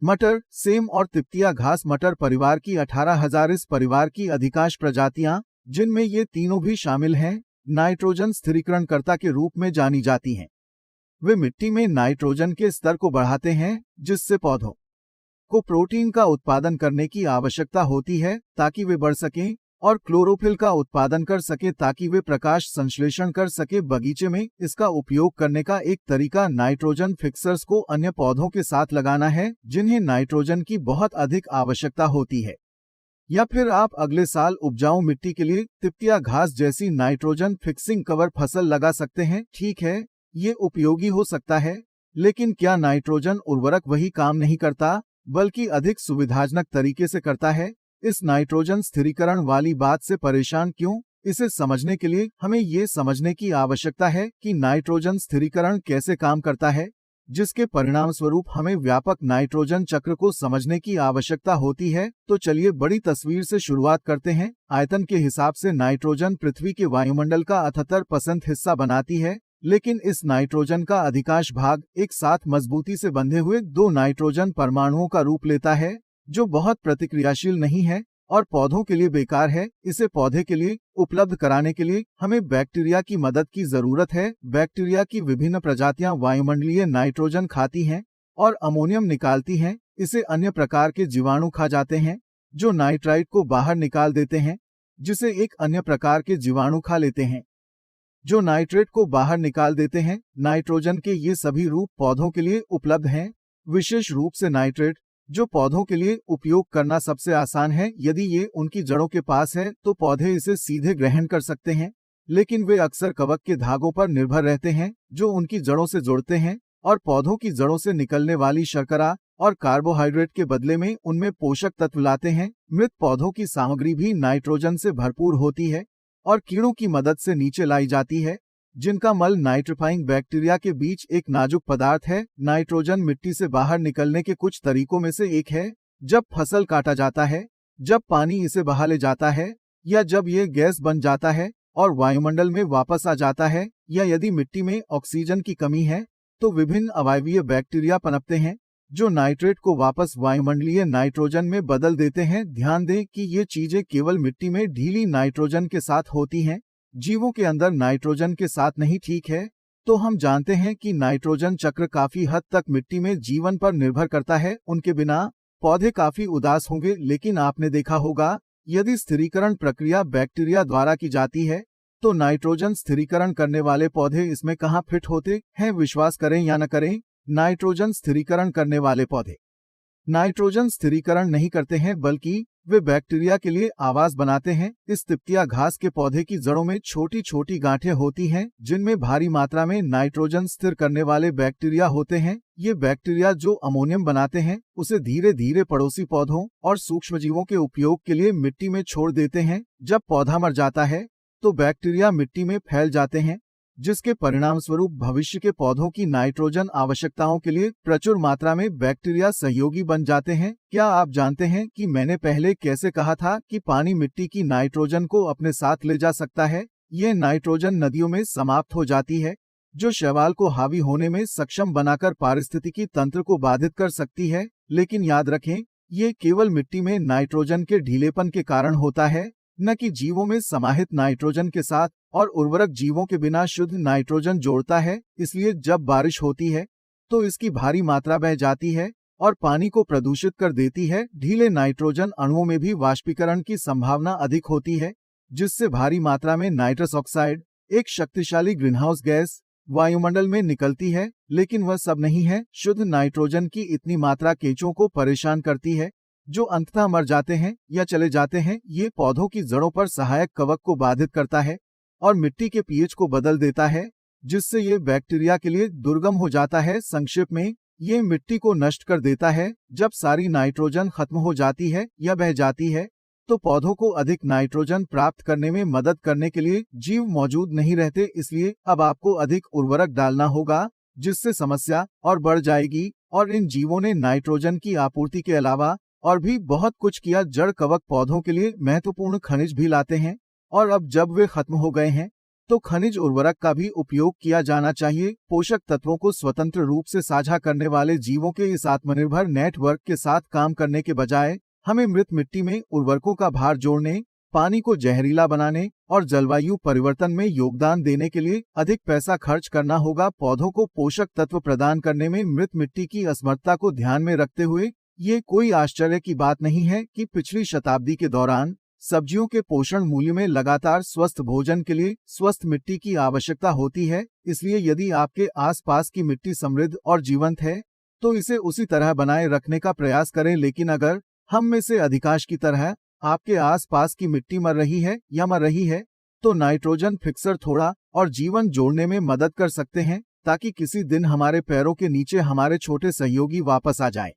मटर, सेम और तिपतिया घास मटर परिवार की 18,000 इस परिवार की अधिकांश प्रजातियां, जिनमें ये तीनों भी शामिल हैं, नाइट्रोजन स्थिरीकरणकर्ता के रूप में जानी जाती हैं। वे मिट्टी में नाइट्रोजन के स्तर को बढ़ाते हैं, जिससे पौधों को प्रोटीन का उत्पादन करने की आवश्यकता होती है ताकि वे बढ़ सकें, और क्लोरोफिल का उत्पादन कर सके ताकि वे प्रकाश संश्लेषण कर सके। बगीचे में इसका उपयोग करने का एक तरीका नाइट्रोजन फिक्सर्स को अन्य पौधों के साथ लगाना है जिन्हें नाइट्रोजन की बहुत अधिक आवश्यकता होती है। या फिर आप अगले साल उपजाऊ मिट्टी के लिए तिपतिया घास जैसी नाइट्रोजन फिक्सिंग कवर फसल लगा सकते हैं। ठीक है, ये उपयोगी हो सकता है, लेकिन क्या नाइट्रोजन उर्वरक वही काम नहीं करता, बल्कि अधिक सुविधाजनक तरीके से करता है? इस नाइट्रोजन स्थिरीकरण वाली बात से परेशान क्यों? इसे समझने के लिए हमें ये समझने की आवश्यकता है कि नाइट्रोजन स्थिरीकरण कैसे काम करता है, जिसके परिणाम स्वरूप हमें व्यापक नाइट्रोजन चक्र को समझने की आवश्यकता होती है। तो चलिए बड़ी तस्वीर से शुरुआत करते हैं। आयतन के हिसाब से नाइट्रोजन पृथ्वी के वायुमंडल का 78% हिस्सा बनाती है, लेकिन इस नाइट्रोजन का अधिकांश भाग एक साथ मजबूती से बंधे हुए दो नाइट्रोजन परमाणुओं का रूप लेता है, जो बहुत प्रतिक्रियाशील नहीं है और पौधों के लिए बेकार है। इसे पौधे के लिए उपलब्ध कराने के लिए हमें बैक्टीरिया की मदद की जरूरत है। बैक्टीरिया की विभिन्न प्रजातियां वायुमंडलीय नाइट्रोजन खाती हैं और अमोनियम निकालती हैं। इसे अन्य प्रकार के जीवाणु खा जाते हैं, जो नाइट्राइट को बाहर निकाल देते हैं, जिसे एक अन्य प्रकार के जीवाणु खा लेते हैं, जो नाइट्रेट को बाहर निकाल देते हैं। नाइट्रोजन के ये सभी रूप पौधों के लिए उपलब्ध हैं, विशेष रूप से नाइट्रेट, जो पौधों के लिए उपयोग करना सबसे आसान है। यदि ये उनकी जड़ों के पास है तो पौधे इसे सीधे ग्रहण कर सकते हैं, लेकिन वे अक्सर कवक के धागों पर निर्भर रहते हैं जो उनकी जड़ों से जुड़ते हैं, और पौधों की जड़ों से निकलने वाली शर्करा और कार्बोहाइड्रेट के बदले में उनमें पोषक तत्व लाते हैं। मृत पौधों की सामग्री भी नाइट्रोजन से भरपूर होती है और कीड़ों की मदद से नीचे लाई जाती है, जिनका मल नाइट्रीफाइंग बैक्टीरिया के बीच एक नाजुक पदार्थ है। नाइट्रोजन मिट्टी से बाहर निकलने के कुछ तरीकों में से एक है। जब फसल काटा जाता है, जब पानी इसे बहा ले जाता है, या जब ये गैस बन जाता है और वायुमंडल में वापस आ जाता है, या यदि मिट्टी में ऑक्सीजन की कमी है, तो विभिन्न अवायवीय बैक्टीरिया पनपते हैं जो नाइट्रेट को वापस वायुमंडलीय नाइट्रोजन में बदल देते हैं। ध्यान दें कि ये चीजें केवल मिट्टी में ढीली नाइट्रोजन के साथ होती हैं, जीवों के अंदर नाइट्रोजन के साथ नहीं। ठीक है, तो हम जानते हैं कि नाइट्रोजन चक्र काफी हद तक मिट्टी में जीवन पर निर्भर करता है। उनके बिना पौधे काफी उदास होंगे। लेकिन आपने देखा होगा, यदि स्थिरीकरण प्रक्रिया बैक्टीरिया द्वारा की जाती है, तो नाइट्रोजन स्थिरीकरण करने वाले पौधे इसमें कहाँ फिट होते हैं? विश्वास करें या न करें, नाइट्रोजन स्थिरीकरण करने वाले पौधे नाइट्रोजन स्थिरीकरण नहीं करते हैं, बल्कि वे बैक्टीरिया के लिए आवास बनाते हैं। इस तिपतिया घास के पौधे की जड़ों में छोटी छोटी गांठें होती हैं, जिनमें भारी मात्रा में नाइट्रोजन स्थिर करने वाले बैक्टीरिया होते हैं। ये बैक्टीरिया जो अमोनियम बनाते हैं, उसे धीरे धीरे पड़ोसी पौधों और सूक्ष्मजीवों के उपयोग के लिए मिट्टी में छोड़ देते हैं। जब पौधा मर जाता है, तो बैक्टीरिया मिट्टी में फैल जाते हैं, जिसके परिणाम स्वरूप भविष्य के पौधों की नाइट्रोजन आवश्यकताओं के लिए प्रचुर मात्रा में बैक्टीरिया सहयोगी बन जाते हैं। क्या आप जानते हैं कि मैंने पहले कैसे कहा था कि पानी मिट्टी की नाइट्रोजन को अपने साथ ले जा सकता है? यह नाइट्रोजन नदियों में समाप्त हो जाती है, जो शैवाल को हावी होने में सक्षम बनाकर पारिस्थितिकी तंत्र को बाधित कर सकती है। लेकिन याद रखें, ये केवल मिट्टी में नाइट्रोजन के ढीलेपन के कारण होता है, न कि जीवों में समाहित नाइट्रोजन के साथ। और उर्वरक जीवों के बिना शुद्ध नाइट्रोजन जोड़ता है, इसलिए जब बारिश होती है तो इसकी भारी मात्रा बह जाती है और पानी को प्रदूषित कर देती है। ढीले नाइट्रोजन अणुओं में भी वाष्पीकरण की संभावना अधिक होती है, जिससे भारी मात्रा में नाइट्रस ऑक्साइड, एक शक्तिशाली ग्रीनहाउस गैस, वायुमंडल में निकलती है। लेकिन वह सब नहीं है। शुद्ध नाइट्रोजन की इतनी मात्रा केंचुओं को परेशान करती है, जो अंततः मर जाते हैं या चले जाते हैं। ये पौधों की जड़ों पर सहायक कवक को बाधित करता है और मिट्टी के पीएच को बदल देता है, जिससे ये बैक्टीरिया के लिए दुर्गम हो जाता है। संक्षेप में, ये मिट्टी को नष्ट कर देता है। जब सारी नाइट्रोजन खत्म हो जाती है या बह जाती है, तो पौधों को अधिक नाइट्रोजन प्राप्त करने में मदद करने के लिए जीव मौजूद नहीं रहते। इसलिए अब आपको अधिक उर्वरक डालना होगा, जिससे समस्या और बढ़ जाएगी। और इन जीवों ने नाइट्रोजन की आपूर्ति के अलावा और भी बहुत कुछ किया। जड़ कवक पौधों के लिए महत्वपूर्ण खनिज भी लाते हैं, और अब जब वे खत्म हो गए हैं, तो खनिज उर्वरक का भी उपयोग किया जाना चाहिए। पोषक तत्वों को स्वतंत्र रूप से साझा करने वाले जीवों के इस आत्मनिर्भर नेटवर्क के साथ काम करने के बजाय हमें मृत मिट्टी में उर्वरकों का भार जोड़ने, पानी को जहरीला बनाने और जलवायु परिवर्तन में योगदान देने के लिए अधिक पैसा खर्च करना होगा। पौधों को पोषक तत्व प्रदान करने में मृत मिट्टी की असमर्थता को ध्यान में रखते हुए ये कोई आश्चर्य की बात नहीं है कि पिछली शताब्दी के दौरान सब्जियों के पोषण मूल्य में लगातार स्वस्थ भोजन के लिए स्वस्थ मिट्टी की आवश्यकता होती है। इसलिए यदि आपके आसपास की मिट्टी समृद्ध और जीवंत है तो इसे उसी तरह बनाए रखने का प्रयास करें। लेकिन अगर हम में से अधिकांश की तरह आपके आसपास की मिट्टी मर रही है या मर रही है तो नाइट्रोजन फिक्सर थोड़ा और जीवन जोड़ने में मदद कर सकते हैं ताकि किसी दिन हमारे पैरों के नीचे हमारे छोटे सहयोगी वापस आ जाएं।